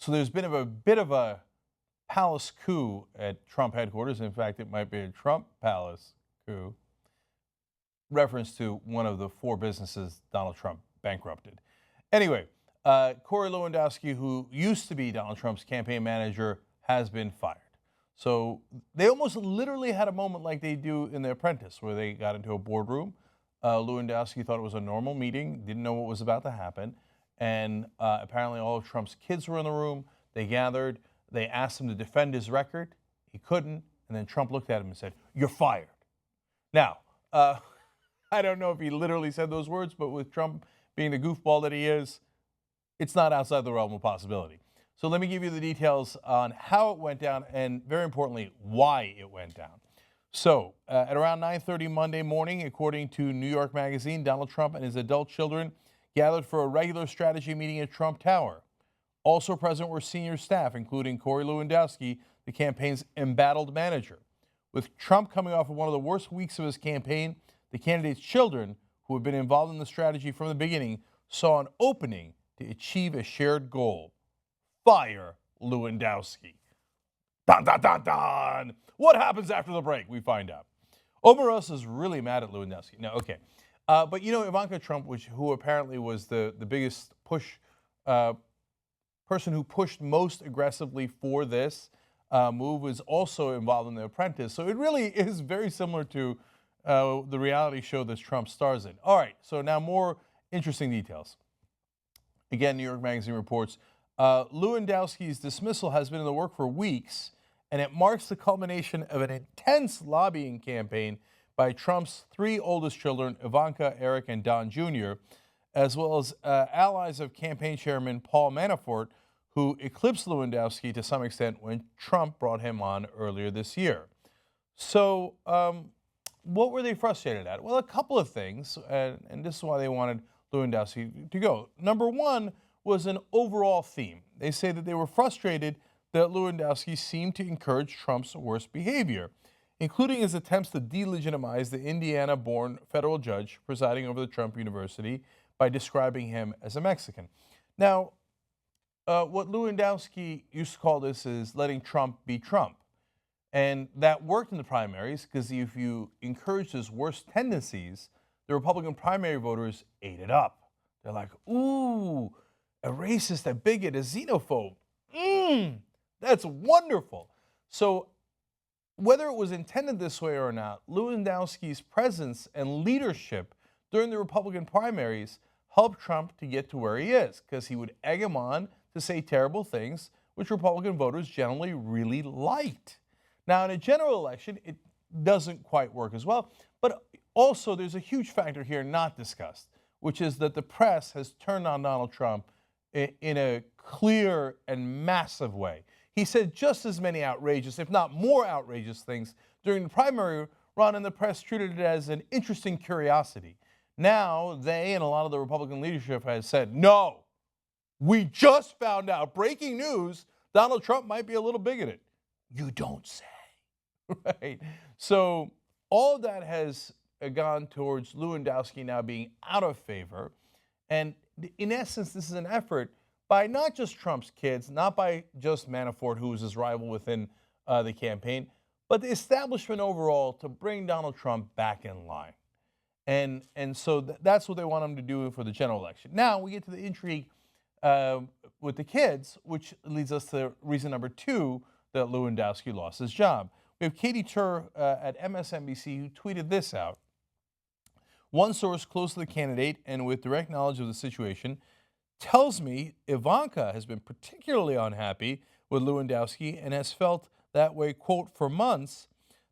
So there's been a bit of a palace coup at Trump headquarters. In fact, it might be a Trump palace coup. Reference to one of the four businesses Donald Trump bankrupted. Anyway, Corey Lewandowski, who used to be Donald Trump's campaign manager, has been fired. So they almost literally had a moment like they do in The Apprentice, where they got into a boardroom. Lewandowski thought it was a normal meeting, didn't know what was about to happen. And apparently all of Trump's kids were in the room. They gathered. They asked him to defend his record. He couldn't. And then Trump looked at him and said, "You're fired." Now, I don't know if he literally said those words, but with Trump being the goofball that he is, it's not outside the realm of possibility. So let me give you the details on how it went down and, very importantly, why it went down. So at around 9:30 Monday morning, according to New York Magazine, Donald Trump and his adult children gathered for a regular strategy meeting at Trump Tower. Also present were senior staff, including Corey Lewandowski, the campaign's embattled manager. With Trump coming off of one of the worst weeks of his campaign, the candidate's children, who had been involved in the strategy from the beginning, saw an opening to achieve a shared goal: fire Lewandowski. Dun, dun, dun, dun. What happens after the break? We find out. Omarosa's really mad at Lewandowski. No, okay. But you know, Ivanka Trump, who apparently was the biggest person who pushed most aggressively for this move, was also involved in The Apprentice. So it really is very similar to the reality show that Trump stars in. All right, so now more interesting details. Again, New York Magazine reports Lewandowski's dismissal has been in the work for weeks, and it marks the culmination of an intense lobbying campaign by Trump's three oldest children, Ivanka, Eric, and Don Jr., as well as allies of campaign chairman Paul Manafort, who eclipsed Lewandowski to some extent when Trump brought him on earlier this year. So what were they frustrated at? Well, a couple of things, and this is why they wanted Lewandowski to go. Number one was an overall theme. They say that they were frustrated that Lewandowski seemed to encourage Trump's worst behavior, including his attempts to delegitimize the Indiana-born federal judge presiding over the Trump University by describing him as a Mexican. Now, what Lewandowski used to call this is letting Trump be Trump. And that worked in the primaries, because if you encouraged his worst tendencies, the Republican primary voters ate it up. They're like, ooh, a racist, a bigot, a xenophobe. That's wonderful. So whether it was intended this way or not, Lewandowski's presence and leadership during the Republican primaries helped Trump to get to where he is, because he would egg him on to say terrible things, which Republican voters generally really liked. Now, in a general election, it doesn't quite work as well. But also, there's a huge factor here not discussed, which is that the press has turned on Donald Trump in a clear and massive way. He said just as many outrageous, if not more outrageous things during the primary run, and the press treated it as an interesting curiosity. Now, they and a lot of the Republican leadership has said, no, we just found out, breaking news, Donald Trump might be a little bigoted. You don't say. Right? So all of that has gone towards Lewandowski now being out of favor. And in essence, this is an effort by not just Trump's kids, not by just Manafort, who was his rival within the campaign, but the establishment overall to bring Donald Trump back in line. And so that's what they want him to do for the general election. Now we get to the intrigue with the kids, which leads us to reason number two that Lewandowski lost his job. We have Katie Tur at MSNBC who tweeted this out. One source close to the candidate and with direct knowledge of the situation tells me Ivanka has been particularly unhappy with Lewandowski and has felt that way, quote, for months.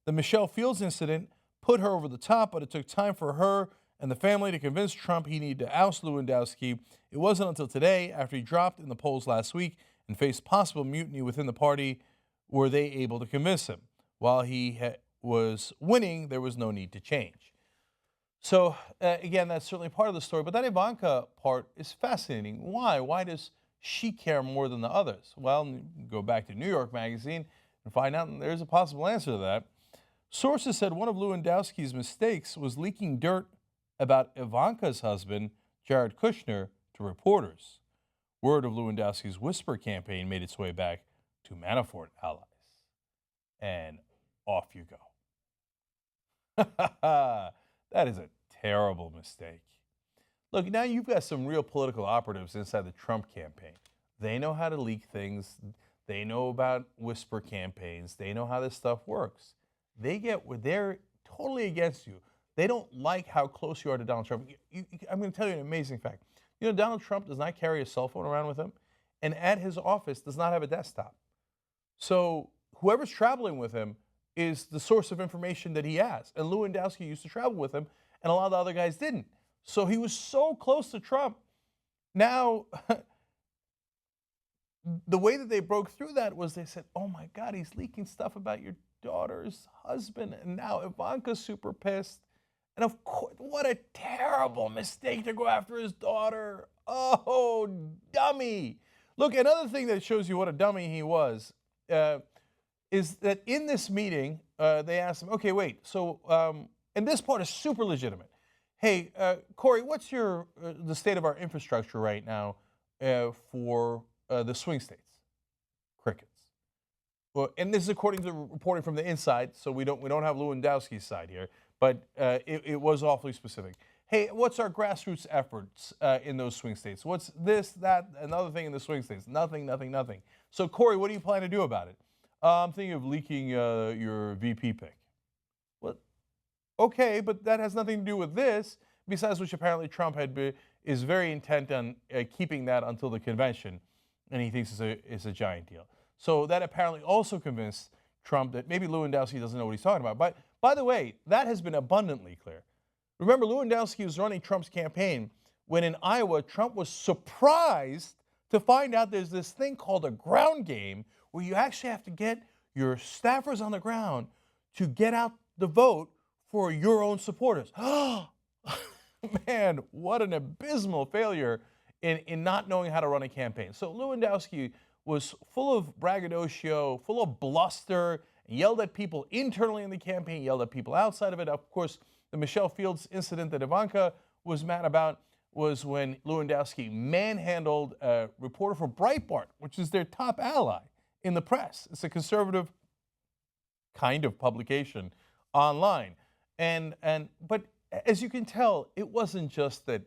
The Michelle Fields incident put her over the top, but it took time for her and the family to convince Trump he needed to oust Lewandowski. It wasn't until today, after he dropped in the polls last week and faced possible mutiny within the party, were they able to convince him. While he was winning, there was no need to change. So, again, that's certainly part of the story. But that Ivanka part is fascinating. Why? Why does she care more than the others? Well, go back to New York Magazine and find out there's a possible answer to that. Sources said one of Lewandowski's mistakes was leaking dirt about Ivanka's husband, Jared Kushner, to reporters. Word of Lewandowski's whisper campaign made its way back to Manafort allies. And off you go. That is a terrible mistake. Look, now you've got some real political operatives inside the Trump campaign. They know how to leak things. They know about whisper campaigns. They know how this stuff works. They're totally against you. They don't like how close you are to Donald Trump. I'm going to tell you an amazing fact. You know, Donald Trump does not carry a cell phone around with him, and at his office does not have a desktop. So whoever's traveling with him is the source of information that he has. And Lewandowski used to travel with him, and a lot of the other guys didn't. So he was so close to Trump. Now, the way that they broke through that was they said, oh my God, he's leaking stuff about your daughter's husband. And now Ivanka's super pissed. And of course, what a terrible mistake to go after his daughter. Oh, dummy. Look, another thing that shows you what a dummy he was is that in this meeting, they asked him, okay, wait, so, and this part is super legitimate. Hey, Corey, what's the state of our infrastructure right now for the swing states? Crickets. Well, and this is according to reporting from the inside, so we don't have Lewandowski's side here, but it was awfully specific. Hey, what's our grassroots efforts in those swing states? What's this, that, another thing in the swing states? Nothing, nothing, nothing. So, Corey, what do you plan to do about it? I'm thinking of leaking your VP pick. Well, okay, but that has nothing to do with this, besides which apparently Trump is very intent on keeping that until the convention, and he thinks it's a giant deal. So that apparently also convinced Trump that maybe Lewandowski doesn't know what he's talking about. But by the way, that has been abundantly clear. Remember, Lewandowski was running Trump's campaign when in Iowa, Trump was surprised to find out there's this thing called a ground game where you actually have to get your staffers on the ground to get out the vote for your own supporters. Man, what an abysmal failure in not knowing how to run a campaign. So Lewandowski was full of braggadocio, full of bluster, yelled at people internally in the campaign, yelled at people outside of it. Of course, the Michelle Fields incident that Ivanka was mad about was when Lewandowski manhandled a reporter for Breitbart, which is their top ally in the press. It's a conservative kind of publication online. But as you can tell, it wasn't just that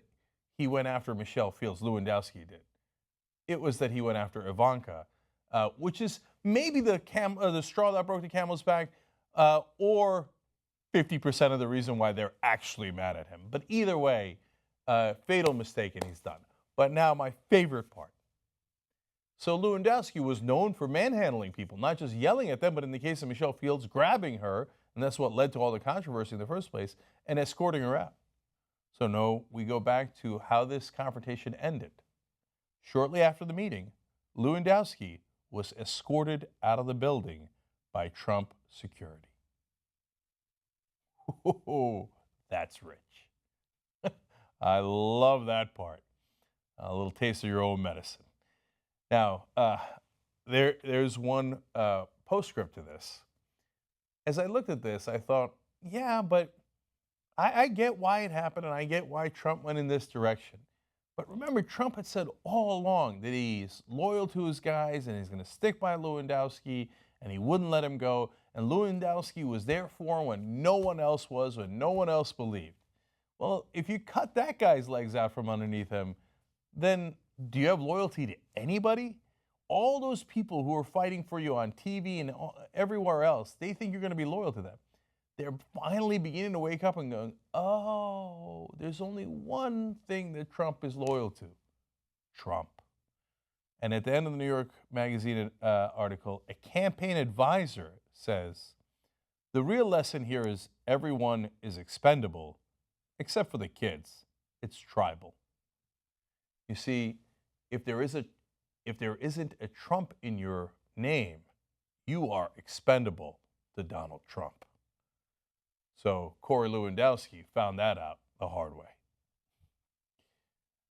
he went after Michelle Fields, Lewandowski did. It was that he went after Ivanka, which is maybe the straw that broke the camel's back, or 50% of the reason why they're actually mad at him. But either way, fatal mistake and he's done. But now my favorite part. So Lewandowski was known for manhandling people, not just yelling at them, but in the case of Michelle Fields, grabbing her, and that's what led to all the controversy in the first place, and escorting her out. So no, we go back to how this confrontation ended. Shortly after the meeting, Lewandowski was escorted out of the building by Trump security. Oh, that's rich. I love that part. A little taste of your own medicine. Now, there's one postscript to this. As I looked at this, I thought, yeah, but I get why it happened, and I get why Trump went in this direction. But remember, Trump had said all along that he's loyal to his guys and he's going to stick by Lewandowski and he wouldn't let him go. And Lewandowski was there for him when no one else was, when no one else believed. Well, if you cut that guy's legs out from underneath him, then do you have loyalty to anybody? All those people who are fighting for you on TV and everywhere else, they think you're going to be loyal to them. They're finally beginning to wake up and going, oh, there's only one thing that Trump is loyal to, Trump. And at the end of the New York Magazine article, a campaign advisor says, the real lesson here is everyone is expendable, except for the kids. It's tribal. You see, if there isn't a Trump in your name, you are expendable to Donald Trump. So Corey Lewandowski found that out the hard way.